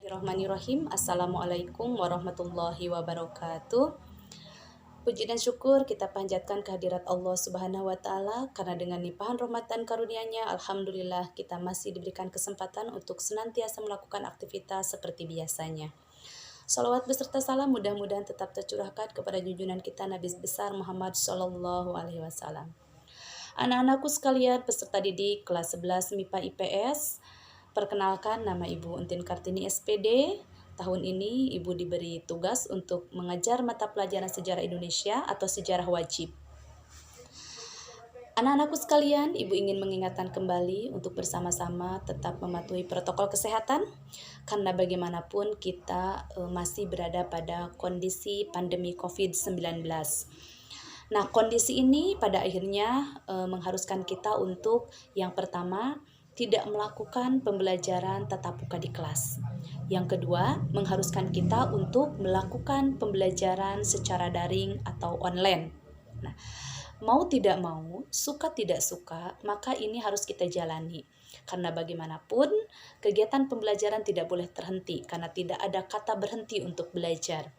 Bismillahirrahmanirrahim. Assalamualaikum warahmatullahi wabarakatuh. Puji dan syukur kita panjatkan kehadirat Allah Subhanahu wa Ta'ala, karena dengan limpahan rahmat dan karunia-Nya, alhamdulillah kita masih diberikan kesempatan untuk senantiasa melakukan aktivitas seperti biasanya. Salawat beserta salam mudah-mudahan tetap tercurahkan kepada junjungan kita Nabi besar Muhammad Shallallahu Alaihi Wasallam. Anak-anakku sekalian, peserta didik kelas 11 MIPA IPS, perkenalkan, nama Ibu Entin Kartini SPD. Tahun ini Ibu diberi tugas untuk mengajar mata pelajaran sejarah Indonesia atau sejarah wajib. Anak-anakku sekalian, Ibu ingin mengingatkan kembali untuk bersama-sama tetap mematuhi protokol kesehatan, karena bagaimanapun kita masih berada pada kondisi pandemi COVID-19. Nah, kondisi ini pada akhirnya mengharuskan kita untuk yang pertama, tidak melakukan pembelajaran tatap muka di kelas. Yang kedua, mengharuskan kita untuk melakukan pembelajaran secara daring atau online. Nah, mau tidak mau, suka tidak suka, maka ini harus kita jalani. Karena bagaimanapun, kegiatan pembelajaran tidak boleh terhenti, karena tidak ada kata berhenti untuk belajar.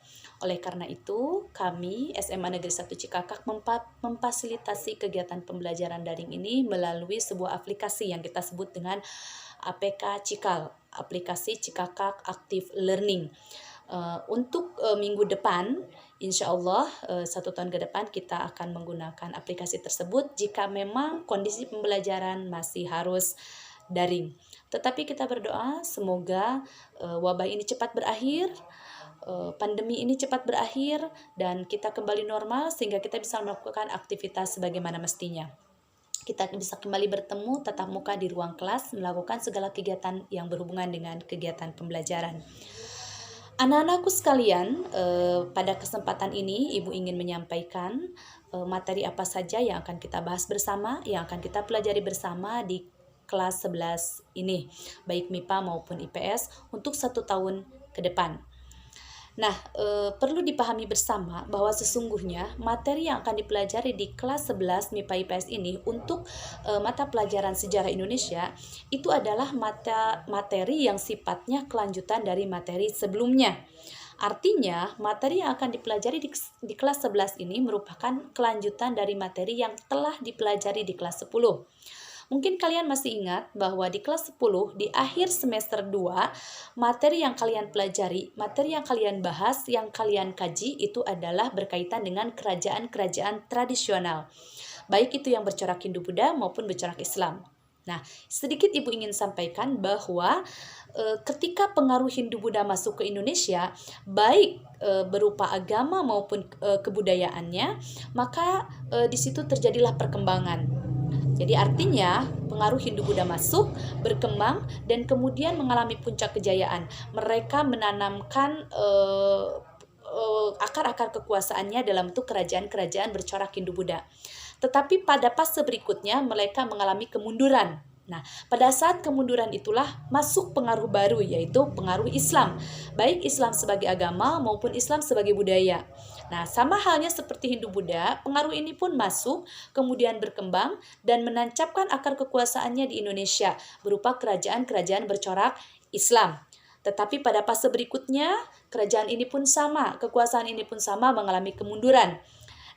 Oleh karena itu, kami SMA Negeri 1 Cikakak memfasilitasi kegiatan pembelajaran daring ini melalui sebuah aplikasi yang kita sebut dengan APK Cikal, aplikasi Cikakak Active Learning. Untuk minggu depan, insya Allah 1 tahun ke depan kita akan menggunakan aplikasi tersebut jika memang kondisi pembelajaran masih harus daring. Tetapi kita berdoa semoga wabah ini cepat berakhir, pandemi ini cepat berakhir, dan kita kembali normal sehingga kita bisa melakukan aktivitas sebagaimana mestinya. Kita bisa kembali bertemu tatap muka di ruang kelas, melakukan segala kegiatan yang berhubungan dengan kegiatan pembelajaran. Anak-anakku sekalian, pada kesempatan ini Ibu ingin menyampaikan materi apa saja yang akan kita bahas bersama, yang akan kita pelajari bersama di kelas 11 ini, baik MIPA maupun IPS untuk 1 tahun ke depan. Nah, perlu dipahami bersama bahwa sesungguhnya materi yang akan dipelajari di kelas 11 MIPA IPS ini untuk mata pelajaran sejarah Indonesia itu adalah materi yang sifatnya kelanjutan dari materi sebelumnya. Artinya, materi yang akan dipelajari di kelas 11 ini merupakan kelanjutan dari materi yang telah dipelajari di kelas 10. Mungkin kalian masih ingat bahwa di kelas 10, di akhir semester 2, materi yang kalian pelajari, materi yang kalian bahas, yang kalian kaji itu adalah berkaitan dengan kerajaan-kerajaan tradisional. Baik itu yang bercorak Hindu-Buddha maupun bercorak Islam. Nah, sedikit Ibu ingin sampaikan bahwa ketika pengaruh Hindu-Buddha masuk ke Indonesia, baik berupa agama maupun kebudayaannya, maka di situ terjadilah perkembangan. Jadi artinya pengaruh Hindu-Buddha masuk, berkembang, dan kemudian mengalami puncak kejayaan. Mereka menanamkan akar-akar kekuasaannya dalam bentuk kerajaan-kerajaan bercorak Hindu-Buddha. Tetapi pada fase berikutnya mereka mengalami kemunduran. Nah, pada saat kemunduran itulah masuk pengaruh baru, yaitu pengaruh Islam. Baik Islam sebagai agama maupun Islam sebagai budaya. Nah, sama halnya seperti Hindu-Buddha, pengaruh ini pun masuk, kemudian berkembang, dan menancapkan akar kekuasaannya di Indonesia, berupa kerajaan-kerajaan bercorak Islam. Tetapi pada fase berikutnya, kerajaan ini pun sama, kekuasaan ini pun sama mengalami kemunduran.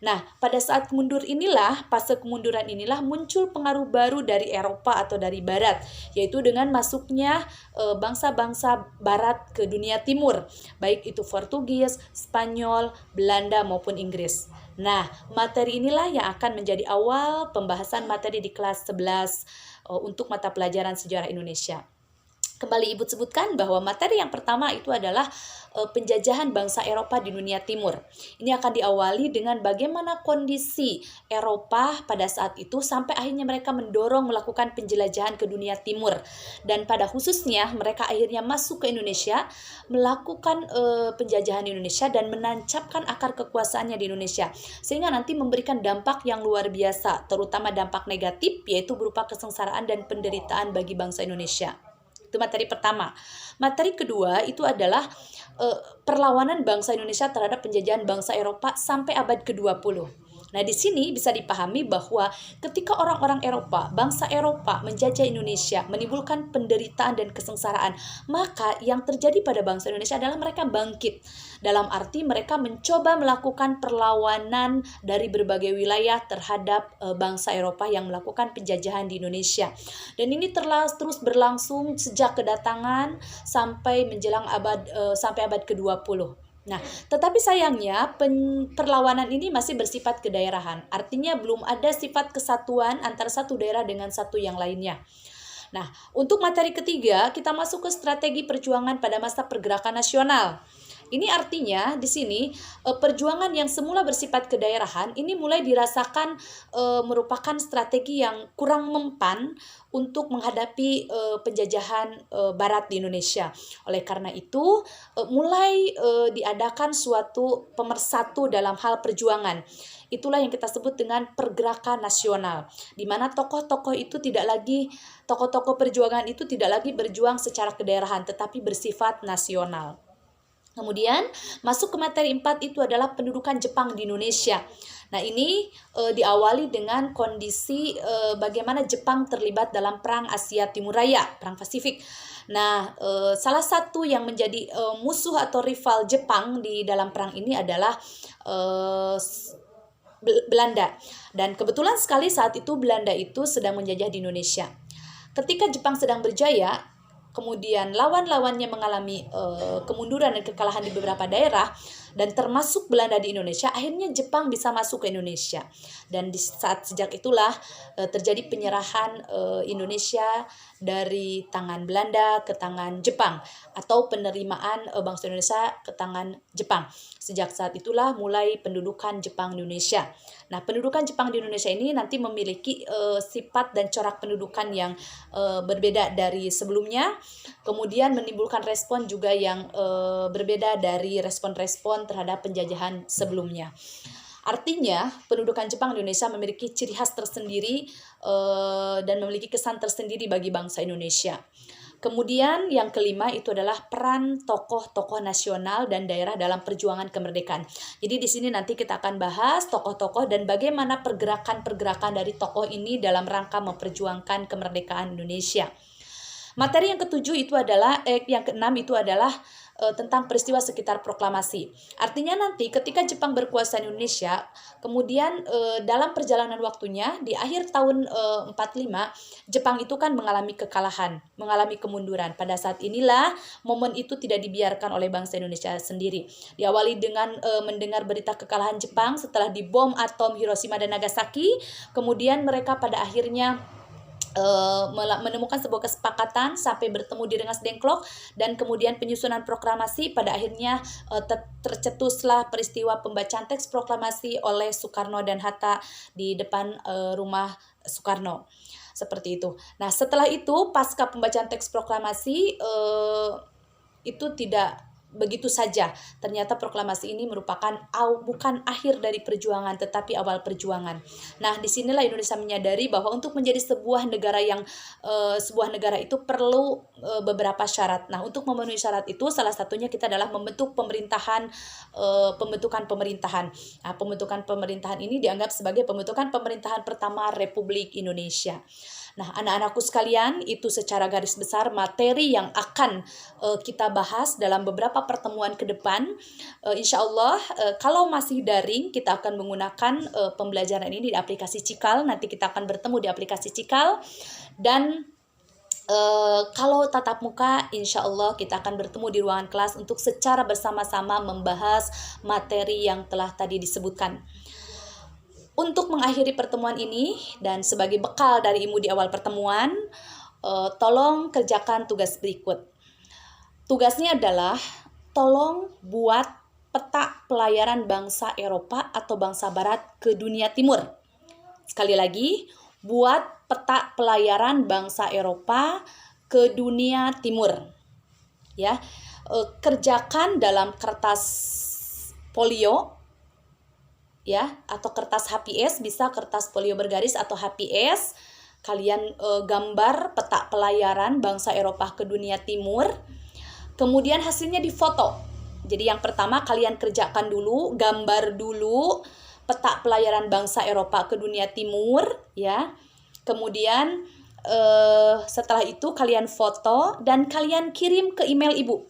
Nah, pada saat mundur inilah, fase kemunduran inilah muncul pengaruh baru dari Eropa atau dari Barat, yaitu dengan masuknya bangsa-bangsa Barat ke dunia Timur, baik itu Portugis, Spanyol, Belanda maupun Inggris. Nah, materi inilah yang akan menjadi awal pembahasan materi di kelas 11 untuk mata pelajaran sejarah Indonesia. Kembali Ibu sebutkan bahwa materi yang pertama itu adalah penjajahan bangsa Eropa di dunia Timur. Ini akan diawali dengan bagaimana kondisi Eropa pada saat itu sampai akhirnya mereka mendorong melakukan penjelajahan ke dunia Timur. Dan pada khususnya mereka akhirnya masuk ke Indonesia, melakukan penjajahan Indonesia dan menancapkan akar kekuasaannya di Indonesia. Sehingga nanti memberikan dampak yang luar biasa, terutama dampak negatif yaitu berupa kesengsaraan dan penderitaan bagi bangsa Indonesia. Itu materi pertama. Materi kedua itu adalah perlawanan bangsa Indonesia terhadap penjajahan bangsa Eropa sampai abad ke-20. Nah, di sini bisa dipahami bahwa ketika orang-orang Eropa, bangsa Eropa menjajah Indonesia, menimbulkan penderitaan dan kesengsaraan, maka yang terjadi pada bangsa Indonesia adalah mereka bangkit. Dalam arti mereka mencoba melakukan perlawanan dari berbagai wilayah terhadap bangsa Eropa yang melakukan penjajahan di Indonesia. Dan ini terus berlangsung sejak kedatangan sampai menjelang sampai abad ke-20. Nah, tetapi sayangnya perlawanan ini masih bersifat kedaerahan. Artinya belum ada sifat kesatuan antara satu daerah dengan satu yang lainnya. Nah, untuk materi ketiga, kita masuk ke strategi perjuangan pada masa pergerakan nasional. Ini artinya di sini perjuangan yang semula bersifat kedaerahan ini mulai dirasakan merupakan strategi yang kurang mempan untuk menghadapi penjajahan Barat di Indonesia. Oleh karena itu mulai diadakan suatu pemersatu dalam hal perjuangan. Itulah yang kita sebut dengan pergerakan nasional, di mana tokoh-tokoh perjuangan itu tidak lagi berjuang secara kedaerahan, tetapi bersifat nasional. Kemudian masuk ke materi 4 itu adalah pendudukan Jepang di Indonesia. Nah, ini diawali dengan kondisi bagaimana Jepang terlibat dalam Perang Asia Timur Raya, Perang Pasifik. Nah, salah satu yang menjadi musuh atau rival Jepang di dalam perang ini adalah Belanda. Dan kebetulan sekali saat itu Belanda itu sedang menjajah di Indonesia. Ketika Jepang sedang berjaya, kemudian lawan-lawannya mengalami kemunduran dan kekalahan di beberapa daerah, dan termasuk Belanda di Indonesia, akhirnya Jepang bisa masuk ke Indonesia. Dan sejak itulah terjadi penyerahan Indonesia dari tangan Belanda ke tangan Jepang, atau penerimaan bangsa Indonesia ke tangan Jepang. Sejak saat itulah mulai pendudukan Jepang di Indonesia. Nah, pendudukan Jepang di Indonesia ini nanti memiliki sifat dan corak pendudukan yang berbeda dari sebelumnya. Kemudian menimbulkan respon juga yang berbeda dari respon-respon terhadap penjajahan sebelumnya. Artinya, pendudukan Jepang di Indonesia memiliki ciri khas tersendiri dan memiliki kesan tersendiri bagi bangsa Indonesia. Kemudian yang kelima itu adalah peran tokoh-tokoh nasional dan daerah dalam perjuangan kemerdekaan. Jadi di sini nanti kita akan bahas tokoh-tokoh dan bagaimana pergerakan-pergerakan dari tokoh ini dalam rangka memperjuangkan kemerdekaan Indonesia. Materi yang keenam itu adalah tentang peristiwa sekitar proklamasi. Artinya nanti ketika Jepang berkuasa di Indonesia, kemudian dalam perjalanan waktunya di akhir tahun 45, Jepang itu kan mengalami kekalahan, mengalami kemunduran. Pada saat inilah momen itu tidak dibiarkan oleh bangsa Indonesia sendiri. Diawali dengan mendengar berita kekalahan Jepang setelah dibom atom Hiroshima dan Nagasaki, kemudian mereka pada akhirnya menemukan sebuah kesepakatan sampai bertemu di Rengas Dengklok, dan kemudian penyusunan proklamasi. Pada akhirnya tercetuslah peristiwa pembacaan teks proklamasi oleh Soekarno dan Hatta di depan rumah Soekarno. Seperti itu. Nah, setelah itu pasca pembacaan teks proklamasi itu tidak begitu saja. Ternyata proklamasi ini merupakan bukan akhir dari perjuangan, tetapi awal perjuangan. Nah, disinilah Indonesia menyadari bahwa untuk menjadi sebuah negara itu perlu beberapa syarat. Nah, untuk memenuhi syarat itu salah satunya kita adalah membentuk pembentukan pemerintahan. Nah, pembentukan pemerintahan ini dianggap sebagai pembentukan pemerintahan pertama Republik Indonesia. Nah, anak-anakku sekalian, itu secara garis besar materi yang akan kita bahas dalam beberapa pertemuan ke depan. Insya Allah, kalau masih daring, kita akan menggunakan pembelajaran ini di aplikasi Cikal. Nanti kita akan bertemu di aplikasi Cikal. Dan kalau tatap muka, insya Allah kita akan bertemu di ruangan kelas untuk secara bersama-sama membahas materi yang telah tadi disebutkan. Untuk mengakhiri pertemuan ini dan sebagai bekal dari Imu di awal pertemuan, tolong kerjakan tugas berikut. Tugasnya adalah tolong buat peta pelayaran bangsa Eropa atau bangsa Barat ke dunia Timur. Sekali lagi, buat peta pelayaran bangsa Eropa ke dunia Timur. Ya, kerjakan dalam kertas folio, ya, atau kertas HPS, bisa kertas folio bergaris atau HPS. Kalian gambar peta pelayaran bangsa Eropa ke dunia Timur. Kemudian hasilnya difoto. Jadi yang pertama kalian kerjakan dulu, gambar dulu peta pelayaran bangsa Eropa ke dunia timur, ya. Kemudian setelah itu kalian foto dan kalian kirim ke email ibu,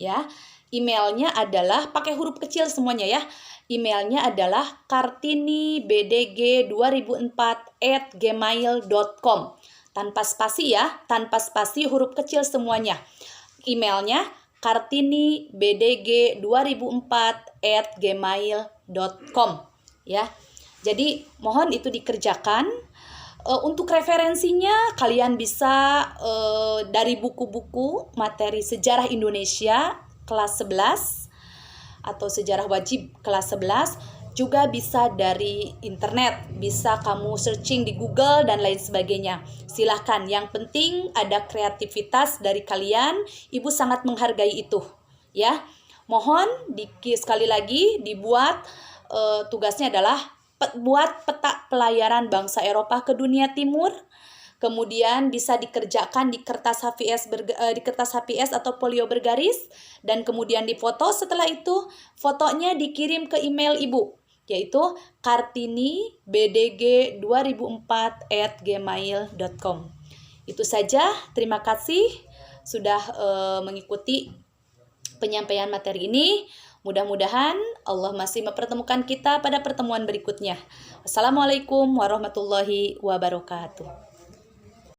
ya. Emailnya adalah pakai huruf kecil semuanya ya. Emailnya adalah kartinibdg2004@gmail.com. Tanpa spasi ya, tanpa spasi, huruf kecil semuanya. Emailnya kartinibdg2004@gmail.com ya. Jadi mohon itu dikerjakan. Untuk referensinya kalian bisa dari buku-buku materi sejarah Indonesia kelas 11 atau sejarah wajib kelas 11, juga bisa dari internet, bisa kamu searching di Google dan lain sebagainya. Silahkan, yang penting ada kreativitas dari kalian. Ibu sangat menghargai itu ya. Mohon sekali lagi dibuat, tugasnya adalah buat peta pelayaran bangsa Eropa ke dunia timur. Kemudian bisa dikerjakan di kertas HVS atau folio bergaris, dan kemudian difoto. Setelah itu fotonya dikirim ke email ibu, yaitu kartinibdg2004@gmail.com. Itu saja. Terima kasih sudah mengikuti penyampaian materi ini. Mudah-mudahan Allah masih mempertemukan kita pada pertemuan berikutnya. Assalamualaikum warahmatullahi wabarakatuh.